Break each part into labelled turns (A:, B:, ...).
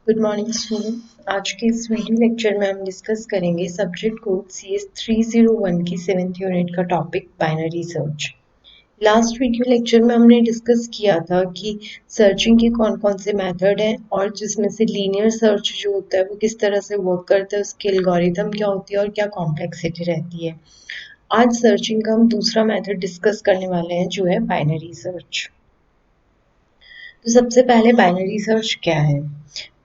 A: Good morning student. आज के इस वीडियो लेक्चर में हम डिस्कस करेंगे सब्जेक्ट कोड CS 301 की 7th यूनिट का topic binary search. Last video lecture में हमने डिस्कस किया था कि सर्चिंग के कौन कौन से मेथड हैं और जिसमें से लीनियर सर्च जो होता है वो किस तरह से वर्क करता है, उसकी एल्गोरिथम क्या होती है और क्या कॉम्प्लेक्सिटी रहती है। आज सर्चिंग का हम दूसरा मेथड डिस्कस करने वाले हैं जो है बाइनरी सर्च। तो सबसे पहले बाइनरी सर्च क्या है?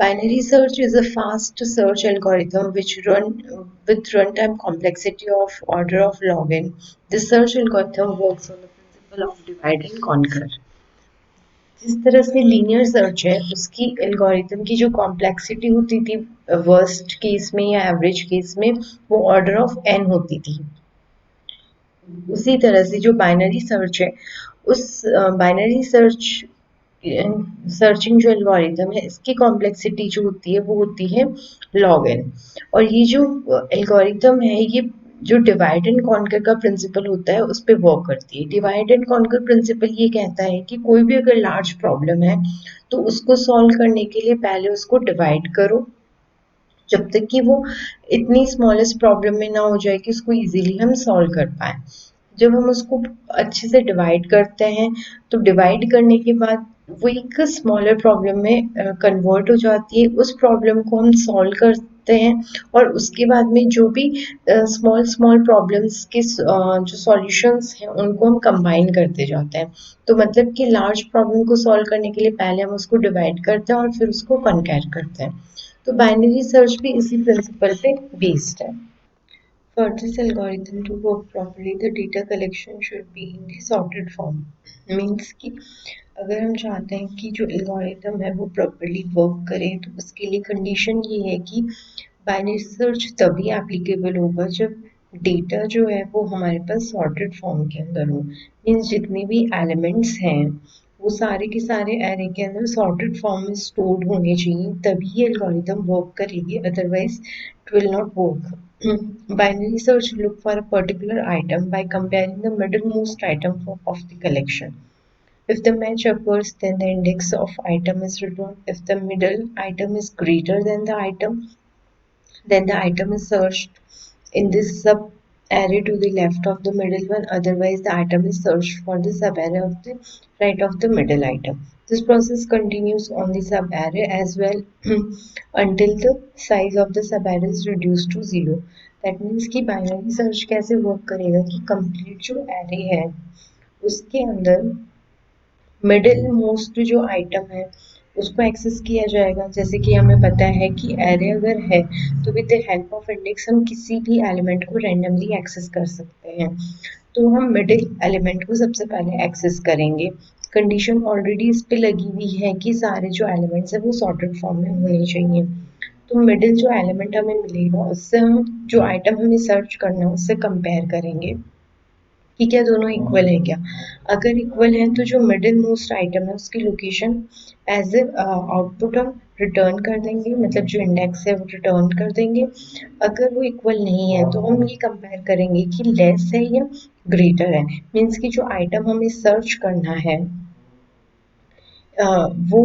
A: Binary search is a fast search algorithm which run with runtime complexity of order of log n. This search algorithm works on the principle of divide and conquer. जिस तरह से linear search है उसकी algorithm की जो complexity होती थी worst case में या एवरेज केस में वो ऑर्डर ऑफ n होती थी। उसी तरह से जो बाइनरी सर्च है उस बाइनरी सर्चिंग जो एल्गोरिथम है इसकी कॉम्प्लेक्सिटी जो होती है वो होती है log n। और ये जो एल्गोरिथम है ये जो डिवाइड एंड कॉन्कर का प्रिंसिपल होता है उस पर वर्क करती है। डिवाइड एंड कॉन्कर प्रिंसिपल ये कहता है कि कोई भी अगर लार्ज प्रॉब्लम है तो उसको सॉल्व करने के लिए पहले उसको डिवाइड करो जब तक कि वो इतनी स्मॉलेस्ट प्रॉब्लम में ना हो जाए कि उसको इजीली हम सॉल्व कर पाए। जब हम उसको अच्छे से डिवाइड करते हैं तो डिवाइड करने के बाद वो एक स्मॉलर प्रॉब्लम में कन्वर्ट हो जाती है। उस प्रॉब्लम को हम सॉल्व करते हैं और उसके बाद में जो भी स्मॉल स्मॉल प्रॉब्लम्स के जो सॉल्यूशंस हैं उनको हम कंबाइन करते जाते हैं। तो मतलब कि लार्ज प्रॉब्लम को सॉल्व करने के लिए पहले हम उसको डिवाइड करते हैं और फिर उसको कॉन्कैर करते हैं। तो बाइनरी सर्च भी इसी प्रिंसिपल पे बेस्ड है। For this algorithm to work properly, the data collection should be in the sorted form. Means कि अगर हम चाहते हैं कि जो एल्गोरिथम है वो प्रॉपरली वर्क करे तो उसके लिए कंडीशन ये है कि बाइनरी सर्च तभी एप्लीकेबल होगा जब डेटा जो है वो हमारे पास सॉर्टेड फॉर्म के अंदर हो। मीन्स जितने भी एलिमेंट्स हैं वो सारे के सारे एरे के अंदर सॉर्टेड फॉर्म में स्टोर्ड होने चाहिए, तभी ये एल्गोरिथम वर्क करेगी, otherwise it will not work. Binary search look for a particular item by comparing the middlemost item of the collection. If the match occurs, then the index of item is returned. If the middle item is greater than the item, then the item is searched in this sub array to the left of the middle one. Otherwise, the item is searched for the sub array of the right of the middle item. This process continues on the sub array as well until the size of the sub array is reduced to 0. That means कि binary search कैसे work करेगा कि complete जो array है उसके अंदर middle most जो item है उसको एक्सेस किया जाएगा। जैसे कि हमें पता है कि एरे अगर है तो with the help of index हम किसी भी एलिमेंट को रैंडमली एक्सेस कर सकते हैं। तो हम मिडिल एलिमेंट को सबसे पहले एक्सेस करेंगे। कंडीशन ऑलरेडी इस पे लगी हुई है कि सारे जो एलिमेंट्स हैं वो सॉर्टेड फॉर्म में होने चाहिए। तो मिडिल जो एलिमेंट हमें मिलेगा उससे हम जो आइटम हमें सर्च करना है उससे कंपेयर करेंगे कि क्या दोनों इक्वल है क्या। अगर इक्वल है तो जो मिडिल मोस्ट आइटम है उसकी लोकेशन एज ए आउटपुट हम रिटर्न कर देंगे, मतलब जो इंडेक्स है वो रिटर्न कर देंगे। अगर वो इक्वल नहीं है तो हम ये कंपेयर करेंगे कि लेस है या ग्रेटर है। मीन्स कि जो आइटम हमें सर्च करना है वो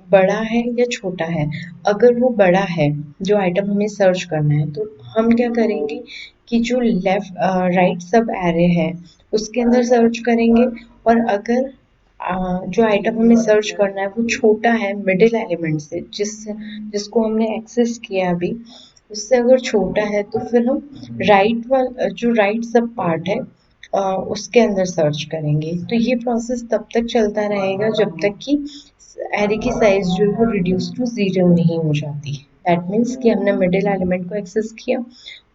A: बड़ा है या छोटा है। अगर वो बड़ा है जो आइटम हमें सर्च करना है तो हम क्या करेंगे कि जो लेफ्ट राइट सब एरे है उसके अंदर सर्च करेंगे। और अगर जो आइटम हमें सर्च करना है वो छोटा है मिडिल एलिमेंट से जिसको हमने एक्सेस किया अभी उससे अगर छोटा है तो फिर हम जो राइट सब पार्ट है उसके अंदर सर्च करेंगे। तो ये प्रोसेस तब तक चलता रहेगा जब तक कि एरे की साइज जो है वो रिड्यूस टू 0 नहीं हो जाती। दैट मीन्स कि हमने मिडिल एलिमेंट को एक्सेस किया,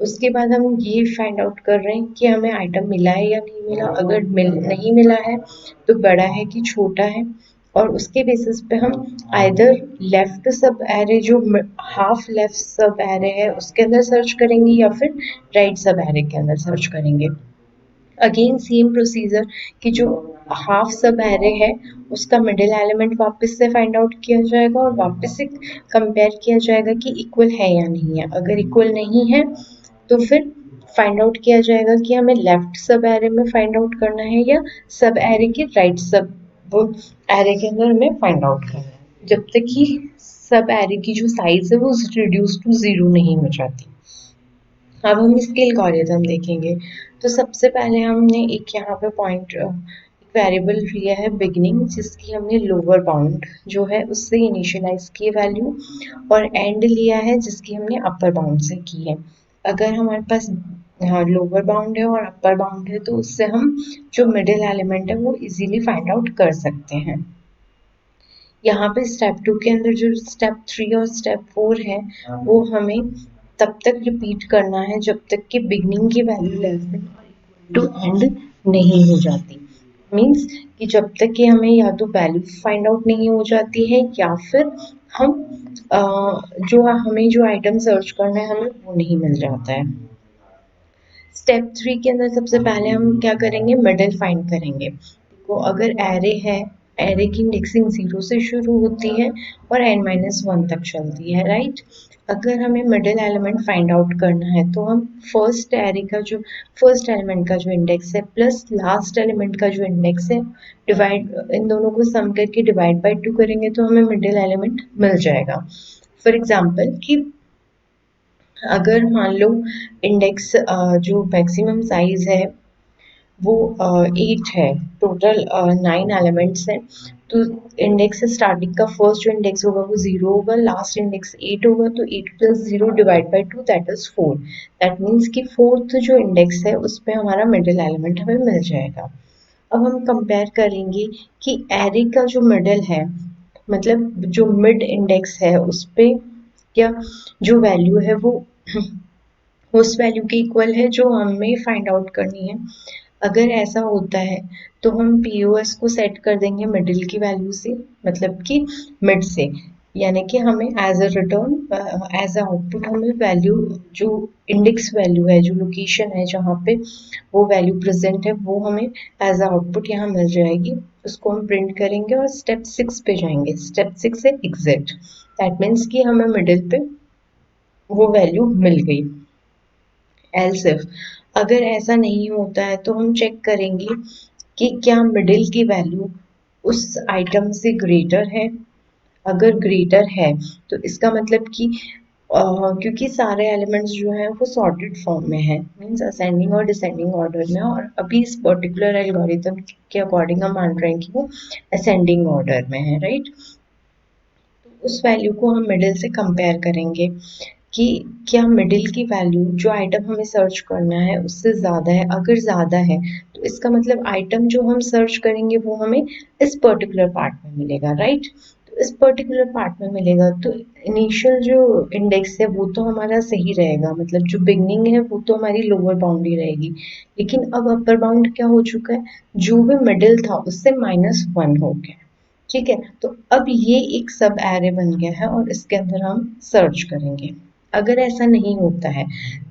A: उसके बाद हम ये फाइंड आउट कर रहे हैं कि हमें आइटम मिला है या नहीं मिला। अगर नहीं मिला है तो बड़ा है कि छोटा है, और उसके बेसिस पे हम आइदर लेफ्ट सब एरे जो हाफ लेफ्ट सब एरे है उसके अंदर सर्च करेंगे या फिर राइट सब एरे के अंदर सर्च करेंगे। अगेन सेम प्रोसीजर कि जो हाफ सब एरे है उसका मिडिल एलिमेंट वापस से फाइंड आउट किया जाएगा और वापस से कंपेयर किया जाएगा कि इक्वल है या नहीं है। अगर इक्वल नहीं है तो फिर फाइंड आउट किया जाएगा कि हमें लेफ्ट सब एरे में फाइंड आउट करना है या सब एरे के राइट सब एरे के अंदर हमें फाइंड आउट करना है। जब तक कि सब एरे की जो साइज है वो रिड्यूस टू 0 नहीं हो जाती। अब हम इसके एल्गोरिथम देखेंगे। तो सबसे पहले हमने एक यहाँ पे पॉइंट वेरिएबल लिया है बिगनिंग, जिसकी हमने लोअर बाउंड जो है उससे इनिशियलाइज की वैल्यू, और एंड लिया है जिसकी हमने अपर बाउंड से की है। अगर हमारे पास हाँ लोअर बाउंड है और अपर बाउंड है तो उससे हम जो मिडिल एलिमेंट है वो इजीली फाइंड आउट कर सकते हैं। यहाँ पे स्टेप 2 के अंदर जो स्टेप 3 और स्टेप 4 है वो हमें तब तक रिपीट करना है जब तक कि बिगनिंग की value less than to end नहीं हो जाती। मीन्स कि जब तक कि हमें या तो वैल्यू फाइंड आउट नहीं हो जाती है या फिर हम जो हमें जो आइटम सर्च करना है हमें वो नहीं मिल जाता है। स्टेप 3 के अंदर सबसे पहले हम क्या करेंगे, मिडिल फाइंड करेंगे। तो अगर एरे है, एरे की इंडेक्सिंग 0 से शुरू होती है और n-1 तक चलती है, राइट। अगर हमें मिडिल एलिमेंट फाइंड आउट करना है तो हम फर्स्ट एरे का जो फर्स्ट एलिमेंट का जो इंडेक्स है प्लस लास्ट एलिमेंट का जो इंडेक्स है डिवाइड, इन दोनों को सम करके डिवाइड बाय 2 करेंगे तो हमें मिडिल एलिमेंट मिल जाएगा। फॉर एग्जाम्पल कि अगर मान लो इंडेक्स जो मैक्सिमम साइज है वो 8 है, टोटल 9 एलिमेंट्स हैं, तो इंडेक्स स्टार्टिंग का फर्स्ट जो इंडेक्स होगा वो 0 होगा, लास्ट इंडेक्स 8 होगा, तो 8 plus 0 divide by 2 that is 4। That means कि फोर्थ जो इंडेक्स है उसमें हमारा मिडिल एलिमेंट हमें मिल जाएगा। अब हम कंपेयर करेंगे कि एरे का जो मिडिल है, मतलब जो मिड इंडेक्स है उस पे क्या जो वैल्यू है वो उस वैल्यू के इक्वल है जो हमें फाइंड आउट करनी है। अगर ऐसा होता है तो हम पीओएस को सेट कर देंगे मिडिल की वैल्यू से, मतलब कि मिड से, यानी कि हमें as a return as a output हमें वैल्यू जो इंडेक्स वैल्यू है, जो लोकेशन है जहाँ पे वो वैल्यू प्रेजेंट है वो हमें एज अ आउटपुट यहाँ मिल जाएगी। उसको हम प्रिंट करेंगे और स्टेप 6 पे जाएंगे। स्टेप 6 है एग्जिट, दैट मीन्स कि हमें मिडिल पे वो वैल्यू मिल गई। एल्स इफ अगर ऐसा नहीं होता है तो हम चेक करेंगे कि क्या मिडिल की वैल्यू उस आइटम से ग्रेटर है। अगर ग्रेटर है तो इसका मतलब कि क्योंकि सारे एलिमेंट्स जो हैं वो सॉर्टेड फॉर्म में है, मीन्स असेंडिंग और डिसेंडिंग ऑर्डर में, और अभी इस पर्टिकुलर एल्गोरिथम के अकॉर्डिंग हम मान रहे हैं कि वो असेंडिंग ऑर्डर में है, राइट। उस वैल्यू को हम मिडिल से कंपेयर करेंगे कि क्या मिडिल की वैल्यू जो आइटम हमें सर्च करना है उससे ज़्यादा है। अगर ज़्यादा है तो इसका मतलब आइटम जो हम सर्च करेंगे वो हमें इस पर्टिकुलर पार्ट में मिलेगा, राइट। तो इस पर्टिकुलर पार्ट में मिलेगा तो इनिशियल जो इंडेक्स है वो तो हमारा सही रहेगा, मतलब जो बिगनिंग है वो तो हमारी लोअर बाउंड ही रहेगी। लेकिन अब अपर बाउंड क्या हो चुका है, जो भी मिडिल था उससे -1 हो गया। ठीक है, तो अब ये एक सब एरे बन गया है और इसके अंदर हम सर्च करेंगे। अगर ऐसा नहीं होता है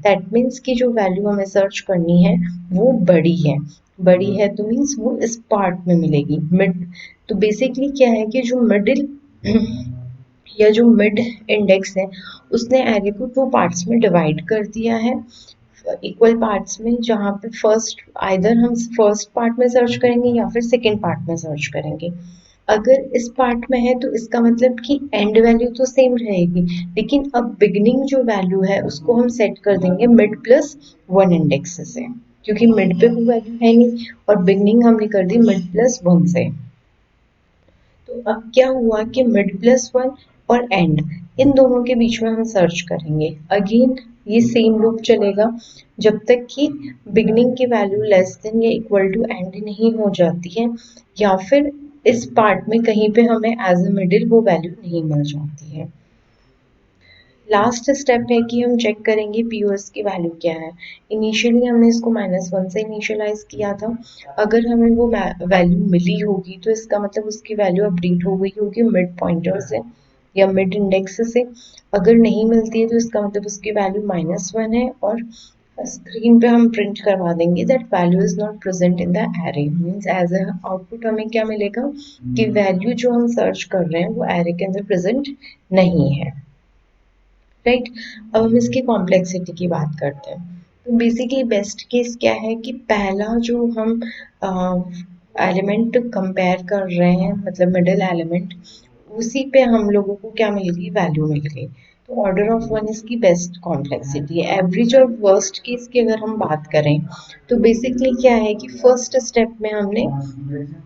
A: दैट मीन्स कि जो वैल्यू हमें सर्च करनी है वो बड़ी है। बड़ी है तो मीन्स वो इस पार्ट में मिलेगी, मिड। तो बेसिकली क्या है कि जो मिडिल या जो मिड इंडेक्स है उसने एरे को 2 पार्ट्स में डिवाइड कर दिया है, इक्वल पार्ट्स में, जहाँ पे फर्स्ट आइदर हम फर्स्ट पार्ट में सर्च करेंगे या फिर सेकेंड पार्ट में सर्च करेंगे। अगर इस पार्ट में है तो इसका मतलब कि एंड वैल्यू तो सेम रहेगी, लेकिन अब बिगनिंग जो वैल्यू है उसको हम सेट कर देंगे मिड प्लस 1 इंडेक्स से, क्योंकि मिड पे कोई वैल्यू है नहीं और बिगनिंग हमने कर दी मिड प्लस 1 से। तो अब क्या हुआ कि मिड प्लस 1 और एंड, इन दोनों के बीच में हम सर्च करेंगे। अगेन ये सेम लूप चलेगा जब तक कि बिगनिंग की वैल्यू लेस देन या इक्वल टू एंड नहीं हो जाती है, या फिर इस पार्ट में कहीं पे हमें एज अ मिडिल वो वैल्यू नहीं मिल जाती है। लास्ट स्टेप है कि हम चेक करेंगे पीओएस की वैल्यू क्या है। इनिशियली हमने इसको -1 से इनिशियलाइज किया था। अगर हमें वो वैल्यू मिली होगी तो इसका मतलब उसकी वैल्यू अपडेट हो गई होगी मिड पॉइंटर से या मिड इंडेक्स से। अगर नहीं मिलती है तो इसका मतलब उसकी वैल्यू -1 है और स्क्रीन पे हम प्रिंट करवा देंगे that value is not present in the array. Means as a output हमें क्या मिलेगा कि वैल्यू जो हम सर्च कर रहे हैं वो एरे के अंदर प्रेजेंट नहीं है, राइट। अब हम इसकी कॉम्प्लेक्सिटी की बात करते हैं। तो बेसिकली बेस्ट केस क्या है कि पहला जो हम एलिमेंट कंपेयर कर रहे हैं, मतलब मिडिल एलिमेंट, उसी पे हम लोगों को क्या मिल गई, वैल्यू मिल गई। तो ऑर्डर ऑफ वन इसकी बेस्ट कॉम्प्लेक्सिटी है। एवरेज और वर्स्ट केस की अगर हम बात करें तो बेसिकली क्या है कि फर्स्ट स्टेप में हमने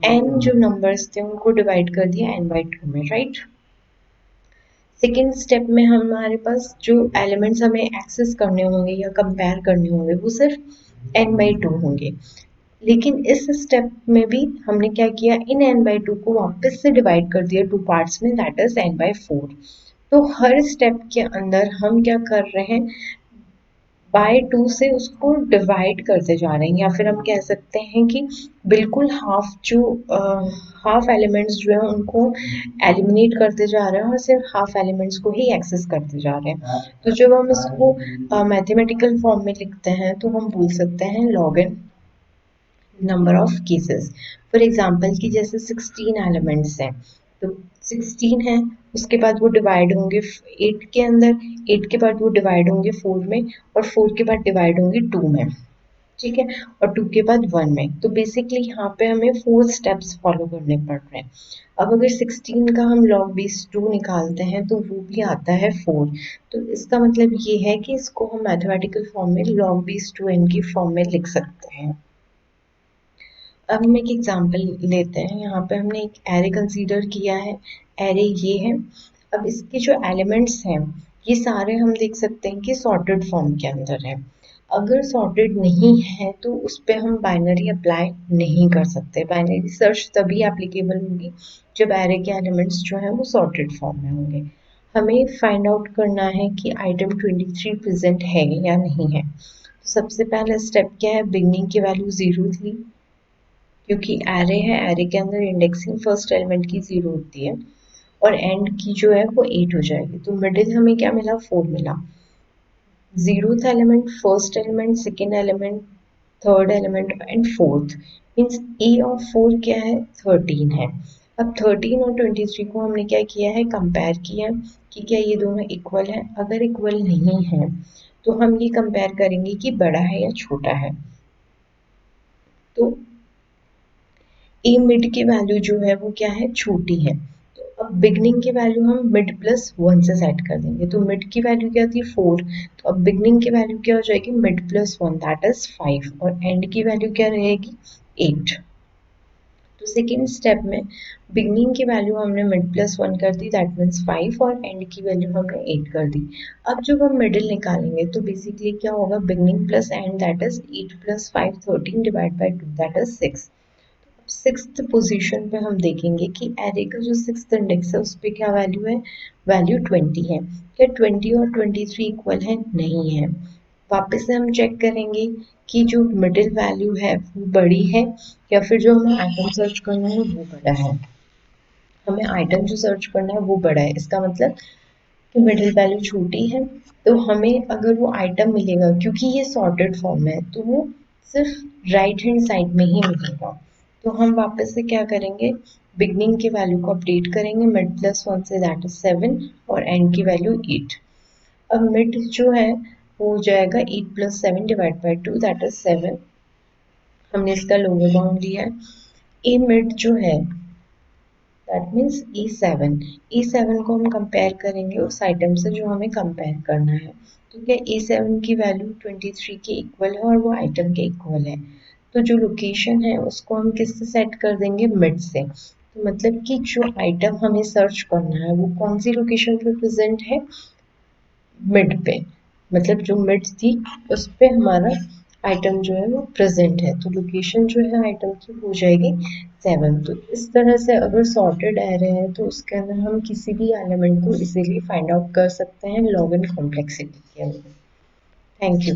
A: एन जो नंबर्स थे उनको डिवाइड कर दिया एन बाई टू में, राइट। सेकेंड स्टेप में हमारे पास जो एलिमेंट्स हमें एक्सेस करने होंगे या कंपेयर करने होंगे वो सिर्फ एन बाई टू होंगे। लेकिन इस स्टेप में भी हमने क्या किया, इन एन बाई टू को वापस से डिवाइड कर दिया टू पार्ट्स में, that is an by four. तो हर स्टेप के अंदर हम क्या कर रहे हैं, बाय टू से उसको डिवाइड करते जा रहे हैं, या फिर हम कह सकते हैं कि बिल्कुल हाफ जो हाफ एलिमेंट्स जो है उनको एलिमिनेट करते जा रहे हैं और सिर्फ हाफ एलिमेंट्स को ही एक्सेस करते जा रहे हैं। तो जब हम इसको मैथमेटिकल फॉर्म में लिखते हैं तो हम बोल सकते हैं log n number of cases. For example कि जैसे 16 एलिमेंट्स हैं तो 16 है, उसके बाद वो डिवाइड होंगे 8 के अंदर, 8 के बाद वो डिवाइड होंगे 4 में, और 4 के बाद डिवाइड होंगे 2 में, ठीक है, और 2 के बाद 1 में। तो बेसिकली यहाँ पे हमें 4 स्टेप्स फॉलो करने पड़ रहे हैं। अब अगर 16 का हम लॉग बेस 2 निकालते हैं तो वो भी आता है 4। तो इसका मतलब ये है कि इसको हम मैथमेटिकल फॉर्म में log बेस 2n की फॉर्म में लिख सकते हैं। अब हम एक एग्जांपल लेते हैं। यहाँ पे हमने एक एरे कंसीडर किया है। एरे ये है। अब इसके जो एलिमेंट्स हैं ये सारे हम देख सकते हैं कि सॉर्टेड फॉर्म के अंदर है। अगर सॉर्टेड नहीं है तो उस पर हम बाइनरी अप्लाई नहीं कर सकते। बाइनरी सर्च तभी एप्लीकेबल होगी जब एरे के एलिमेंट्स जो हैं वो सॉर्टेड फॉर्म में होंगे। हमें फाइंड आउट करना है कि आइटम 23 प्रेजेंट है या नहीं है। तो सबसे पहला स्टेप क्या है, बिगनिंग की वैल्यू 0 थी, क्योंकि एरे है, एरे के अंदर इंडेक्सिंग फर्स्ट एलिमेंट की 0 होती है, और एंड की जो है वो 8 हो जाएगी। तो मिडिल हमें क्या मिला, 4 मिला। 0th element, first element, second element, third element and fourth, means A of 4 क्या है, 13 है। अब 13 और 23 को हमने क्या किया है, कंपेयर किया कि क्या ये दोनों इक्वल है। अगर इक्वल नहीं है तो हम ये कंपेयर करेंगे कि बड़ा है या छोटा है। तो ए मिड की वैल्यू जो है वो क्या है, छोटी है। तो अब बिगनिंग की वैल्यू हम मिड प्लस 1 से सेट कर देंगे। तो मिड की वैल्यू क्या थी, 4। तो अब बिगनिंग की वैल्यू क्या हो जाएगी, मिड प्लस 1 दैट इज 5, और एंड की वैल्यू क्या रहेगी, 8। तो सेकेंड स्टेप में बिगनिंग की वैल्यू हमने मिड प्लस 1 कर दी, दैट मीन्स 5, और एंड की वैल्यू हमने 8 कर दी। अब जब हम मिडिल निकालेंगे तो बेसिकली क्या होगा, beginning plus and that is 8 plus 5, 13 divide by 2 that is 6। Sixth position पे हम देखेंगे कि एरे का जो सिक्स्थ इंडेक्स है उस पर क्या वैल्यू है, वैल्यू 20 है। क्या 20 और 23 इक्वल है, नहीं है। वापस से हम चेक करेंगे कि जो मिडिल वैल्यू है वो बड़ी है या फिर जो हमें आइटम सर्च करना है वो बड़ा है। हमें आइटम जो सर्च करना है वो बड़ा है, इसका मतलब कि मिडिल वैल्यू छोटी है। तो हमें अगर वो आइटम मिलेगा, क्योंकि ये सॉर्टेड फॉर्म है, तो वो सिर्फ राइट हैंड साइड में ही मिलेगा। तो हम वापस से क्या करेंगे, बिगनिंग की वैल्यू को अपडेट करेंगे मिड प्लस 1 से, दैट इज 7, और एंड की वैल्यू 8। अब मिड जो है वो हो जाएगा 8 plus 7 divide by 2 that is 7। हमने इसका लोअर बाउंड लिया है। ए मिड जो है दैट मीन्स E7। E7 को हम कंपेयर करेंगे उस आइटम से जो हमें कंपेयर करना है। तो क्या E7 की वैल्यू 23 के इक्वल है और वो आइटम के इक्वल है। तो जो लोकेशन है उसको हम किससे सेट कर देंगे, मिड से। तो मतलब कि जो आइटम हमें सर्च करना है वो कौन सी लोकेशन पे प्रेजेंट है, मिड पे। मतलब जो मिड थी उस पे हमारा आइटम जो है वो प्रेजेंट है। तो लोकेशन जो है आइटम की हो जाएगी 7। तो इस तरह से अगर सॉर्टेड एरे है तो उसके अंदर हम किसी भी एलिमेंट को इजीली फाइंड आउट कर सकते हैं लॉग एन कॉम्प्लेक्सिटी के अंदर। Thank you.